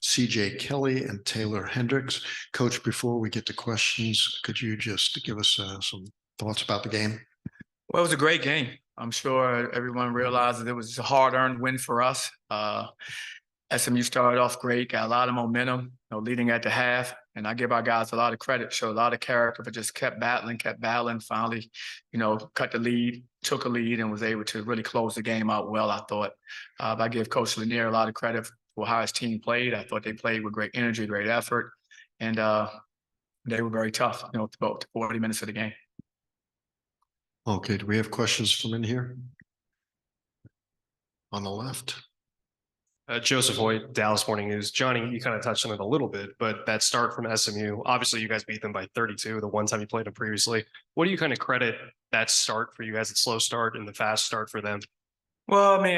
C.J. Kelly and Taylor Hendricks. Coach, before we get to questions, could you just give us some thoughts about the game? Well, it was a great game. I'm sure everyone realizes it was a hard-earned win for us. SMU started off great, got a lot of momentum, leading at the half, and I give our guys a lot of credit, showed a lot of character, but just kept battling, finally, cut the lead, took a lead, and was able to really close the game out well, I thought. I give Coach Lanier a lot of credit for how his team played. I thought they played with great energy, great effort, and they were very tough, about 40 minutes of the game. Okay, do we have questions from in here? On the left. Joseph Hoyt, Dallas Morning News. Johnny, you kind of touched on it a little bit, but that start from SMU, obviously you guys beat them by 32, the one time you played them previously. What do you kind of credit that start for you guys, the slow start and the fast start for them? Well, I mean,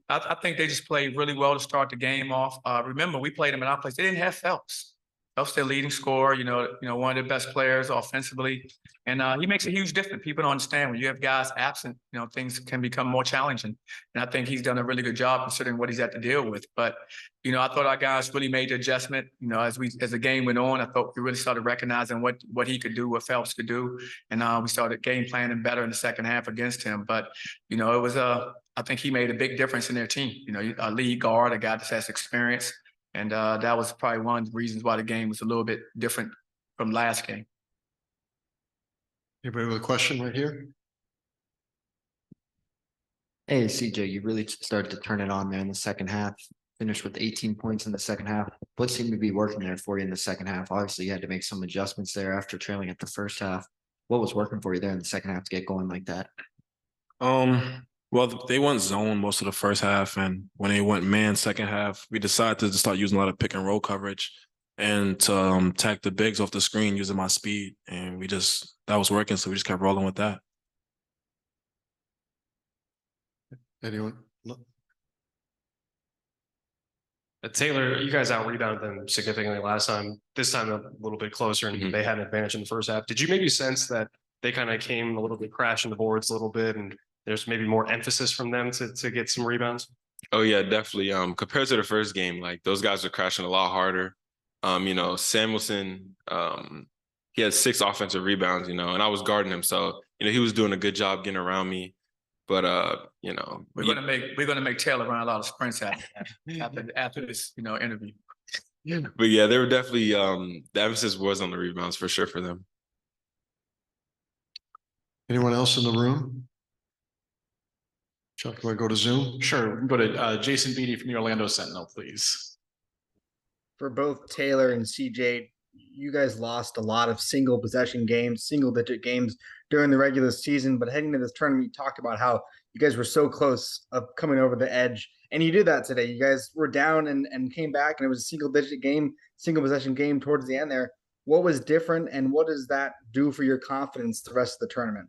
I think they just played really well to start the game off. Remember, we played them in our place. They didn't have Phelps. Phelps, their leading scorer, one of the best players offensively. And he makes a huge difference. People don't understand when you have guys absent, things can become more challenging. And I think he's done a really good job considering what he's had to deal with. But, I thought our guys really made the adjustment, as the game went on. I thought we really started recognizing what he could do, what Phelps could do. And we started game planning better in the second half against him. But, it was I think he made a big difference in their team. A lead guard, a guy that has experience. And that was probably one of the reasons why the game was a little bit different from last game. Anybody with a question right here? Hey, CJ, you really started to turn it on there in the second half. Finished with 18 points in the second half. What seemed to be working there for you in the second half? Obviously, you had to make some adjustments there after trailing at the first half. What was working for you there in the second half to get going like that? Well, they went zone most of the first half, and when they went man second half, we decided to start using a lot of pick and roll coverage and to attack the bigs off the screen using my speed, and that was working, so we just kept rolling with that. Anyone? Taylor, you guys out-rebounded them significantly last time. This time a little bit closer, and they had an advantage in the first half. Did you maybe sense that they kind of came a little bit crashing the boards a little bit, and there's maybe more emphasis from them to get some rebounds? Oh yeah, definitely. Compared to the first game, like those guys are crashing a lot harder. Samuelson, he had 6 offensive rebounds, and I was guarding him. So, he was doing a good job getting around me. But we're gonna make Taylor run a lot of sprints after this, interview. Yeah. But yeah, they were definitely the emphasis was on the rebounds for sure for them. Anyone else in the room? Chuck, do I go to Zoom? Sure, we can go to Jason Beatty from the Orlando Sentinel, please. For both Taylor and CJ, you guys lost a lot of single-digit games during the regular season, but heading to this tournament, you talked about how you guys were so close of coming over the edge, and you did that today. You guys were down and came back, and it was a single-possession game towards the end there. What was different, and what does that do for your confidence the rest of the tournament?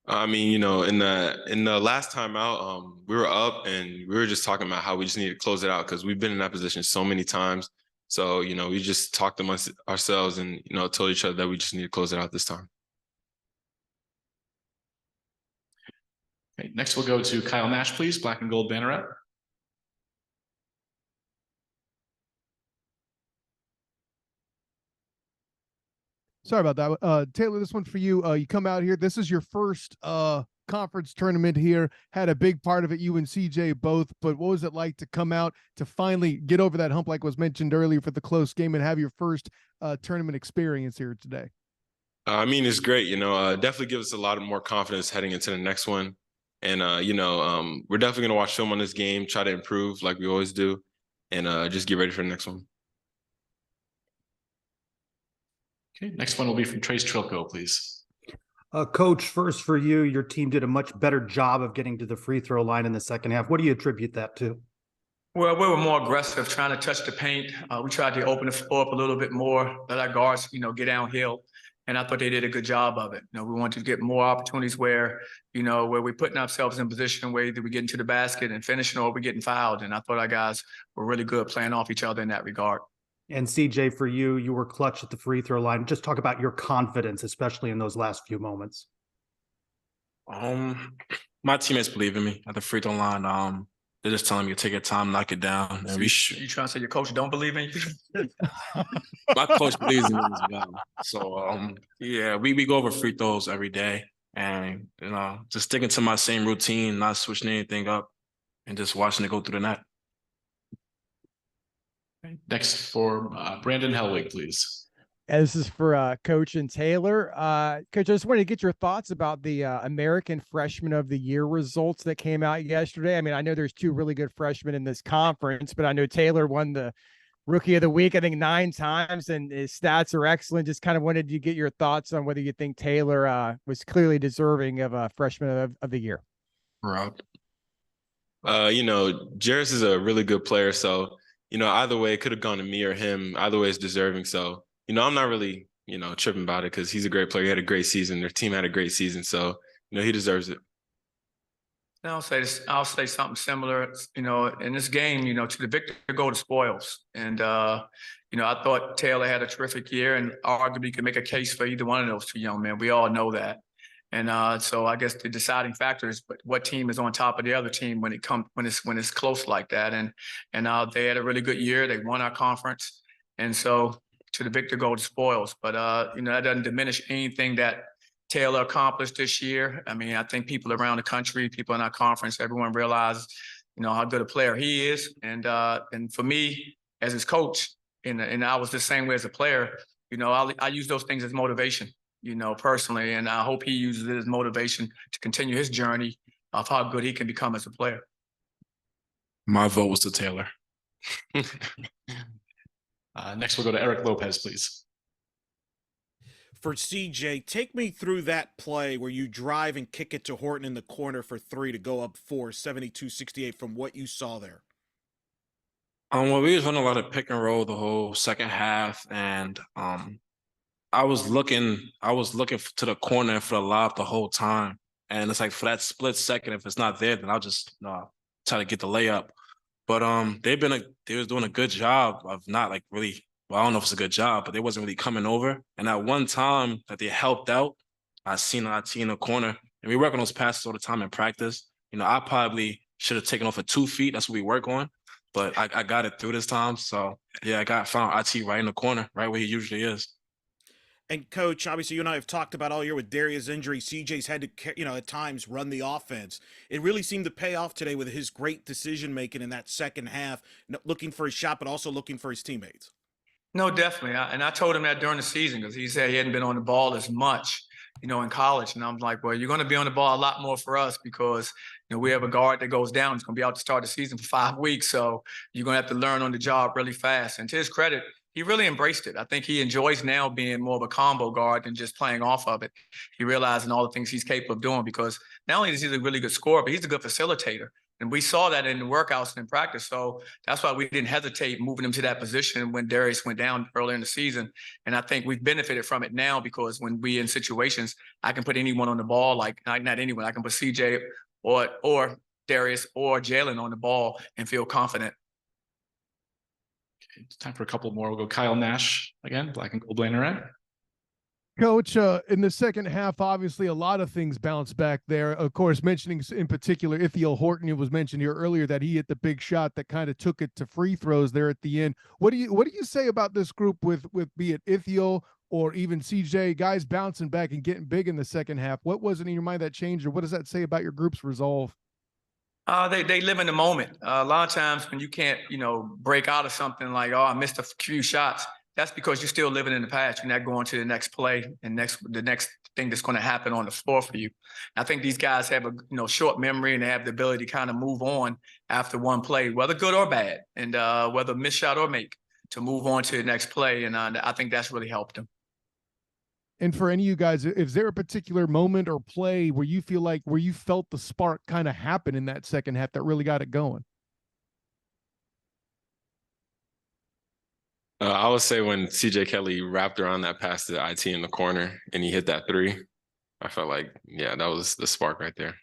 I mean, in the last time out, we were up and we were just talking about how we just need to close it out because we've been in that position so many times. So, we just talked amongst ourselves and, told each other that we just need to close it out this time. Okay, next we'll go to Kyle Nash, please. Black and gold banneret. Sorry about that. Taylor, this one for you. You come out here. This is your first conference tournament here. Had a big part of it, you and CJ both. But what was it like to come out to finally get over that hump, like was mentioned earlier, for the close game and have your first tournament experience here today? I mean, it's great. Definitely gives us a lot of more confidence heading into the next one. And, we're definitely going to watch film on this game, try to improve like we always do, and just get ready for the next one. Okay, next one will be from Trace Trilko, please. Coach, first for you, your team did a much better job of getting to the free throw line in the second half. What do you attribute that to? Well, we were more aggressive, trying to touch the paint. We tried to open the floor up a little bit more, let our guards, get downhill. And I thought they did a good job of it. We wanted to get more opportunities where we're putting ourselves in position where either we get into the basket and finishing or we're getting fouled. And I thought our guys were really good playing off each other in that regard. And CJ, for you, you were clutch at the free throw line. Just talk about your confidence, especially in those last few moments. My teammates believe in me at the free throw line. they're just telling me to take your time, knock it down, and we You trying to say your coach don't believe in you? my coach believes in me as well. So yeah, we go over free throws every day, and just sticking to my same routine, not switching anything up, and just watching it go through the net. Next for Brandon Helwig, please. This is for Coach and Taylor. Coach, I just wanted to get your thoughts about the American Freshman of the Year results that came out yesterday. I mean, I know there's 2 really good freshmen in this conference, but I know Taylor won the Rookie of the Week, I think 9 times, and his stats are excellent. Just kind of wanted to get your thoughts on whether you think Taylor was clearly deserving of a Freshman of the Year. Rob. Jairus is a really good player, so either way, it could have gone to me or him. Either way is deserving. So, I'm not really, tripping about it because he's a great player. He had a great season. Their team had a great season. So, he deserves it. I'll say something similar. In this game, to the victor go the spoils. And, I thought Taylor had a terrific year and arguably could make a case for either one of those 2 young men. We all know that. And so I guess the deciding factor is what team is on top of the other team when it's close like that. And they had a really good year. They won our conference. And so to the victor go the spoils. But that doesn't diminish anything that Taylor accomplished this year. I mean, I think people around the country, people in our conference, everyone realizes, how good a player he is. And for me as his coach, and I was the same way as a player, I use those things as motivation. Personally, and I hope he uses it as motivation to continue his journey of how good he can become as a player. My vote was to Taylor. Next, we'll go to Eric Lopez, please. For CJ, take me through that play where you drive and kick it to Horton in the corner for 3 to go up 4, 72-68 from what you saw there. Well, we was running a lot of pick and roll the whole second half, and I was looking to the corner for the lob the whole time. And it's like for that split second, if it's not there, then I'll just try to get the layup. But they was doing a good job of not like really, well, I don't know if it's a good job, but they wasn't really coming over. And at one time that they helped out, I seen IT in the corner. And we work on those passes all the time in practice. I probably should have taken off at 2 feet. That's what we work on. But I got it through this time. So yeah, I found IT right in the corner, right where he usually is. And Coach, obviously you and I have talked about all year with Darius' injury. CJ's had to, at times run the offense. It really seemed to pay off today with his great decision-making in that second half, looking for his shot, but also looking for his teammates. No, definitely. And I told him that during the season because he said he hadn't been on the ball as much, in college. And I'm like, well, you're going to be on the ball a lot more for us because, we have a guard that goes down. He's going to be out to start the season for 5 weeks. So you're going to have to learn on the job really fast. And to his credit, he really embraced it. I think he enjoys now being more of a combo guard than just playing off of it. He realizing all the things he's capable of doing because not only is he a really good scorer, but he's a good facilitator. And we saw that in the workouts and in practice. So that's why we didn't hesitate moving him to that position when Darius went down earlier in the season. And I think we've benefited from it now because when we in situations, I can put anyone on the ball, like not anyone. I can put CJ or Darius or Jalen on the ball and feel confident. It's time for a couple more. We'll go Kyle Nash again, Black and Gold Banneret. Coach, in the second half, obviously a lot of things bounced back there. Of course, mentioning in particular Ithiel Horton, it was mentioned here earlier that he hit the big shot that kind of took it to free throws there at the end. What do you say about this group with be it Ithiel or even CJ, guys bouncing back and getting big in the second half? What was it in your mind that changed, or what does that say about your group's resolve? They live in the moment. A lot of times when you can't, break out of something like, oh, I missed a few shots, that's because you're still living in the past. You're not going to the next play and the next thing that's going to happen on the floor for you. I think these guys have a short memory and they have the ability to kind of move on after one play, whether good or bad, and whether miss shot or make, to move on to the next play. And I think that's really helped them. And for any of you guys, is there a particular moment or play where you felt the spark kind of happen in that second half that really got it going? I would say when CJ Kelly wrapped around that pass to IT in the corner and he hit that 3, I felt like, yeah, that was the spark right there.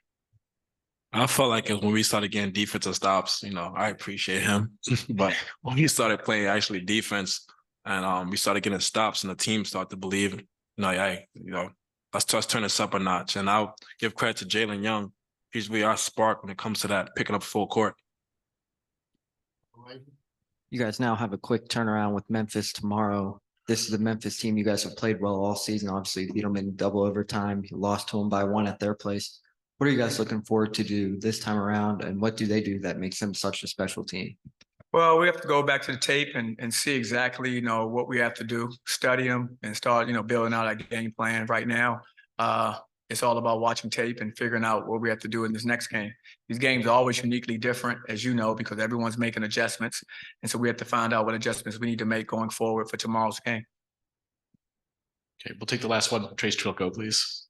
I felt like it was when we started getting defensive stops. I appreciate him, but when we started playing actually defense and we started getting stops and the team started to believe, let's turn this up a notch. And I'll give credit to Jalen Young. He's really our spark when it comes to that, picking up full court. You guys now have a quick turnaround with Memphis tomorrow. This is the Memphis team. You guys have played well all season. Obviously, beat them in double overtime. You lost to them by 1 at their place. What are you guys looking forward to do this time around? And what do they do that makes them such a special team? Well, we have to go back to the tape and see exactly, what we have to do, study them and start, building out our game plan right now. It's all about watching tape and figuring out what we have to do in this next game. These games are always uniquely different, as you know, because everyone's making adjustments. And so we have to find out what adjustments we need to make going forward for tomorrow's game. Okay, we'll take the last one. Trace Trilko, please.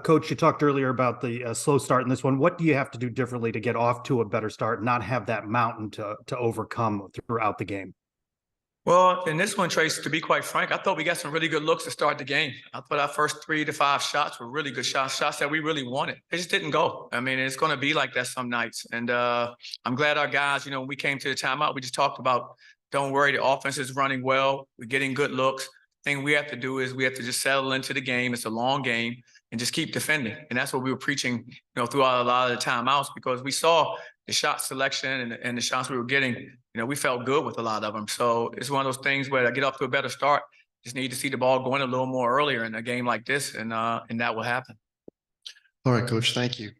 Coach, you talked earlier about the slow start in this one. What do you have to do differently to get off to a better start, not have that mountain to overcome throughout the game? Well, in this one, Trace, to be quite frank, I thought we got some really good looks to start the game. I thought our first 3 to 5 shots were really good shots that we really wanted. They just didn't go. I mean, it's going to be like that some nights. And I'm glad our guys, when we came to the timeout, we just talked about, don't worry, the offense is running well. We're getting good looks. The thing we have to do is we have to just settle into the game. It's a long game. And just keep defending. And that's what we were preaching, throughout a lot of the timeouts, because we saw the shot selection and the shots we were getting, we felt good with a lot of them. So it's one of those things where I get off to a better start. Just need to see the ball going a little more earlier in a game like this, and that will happen. All right, Coach. Thank you.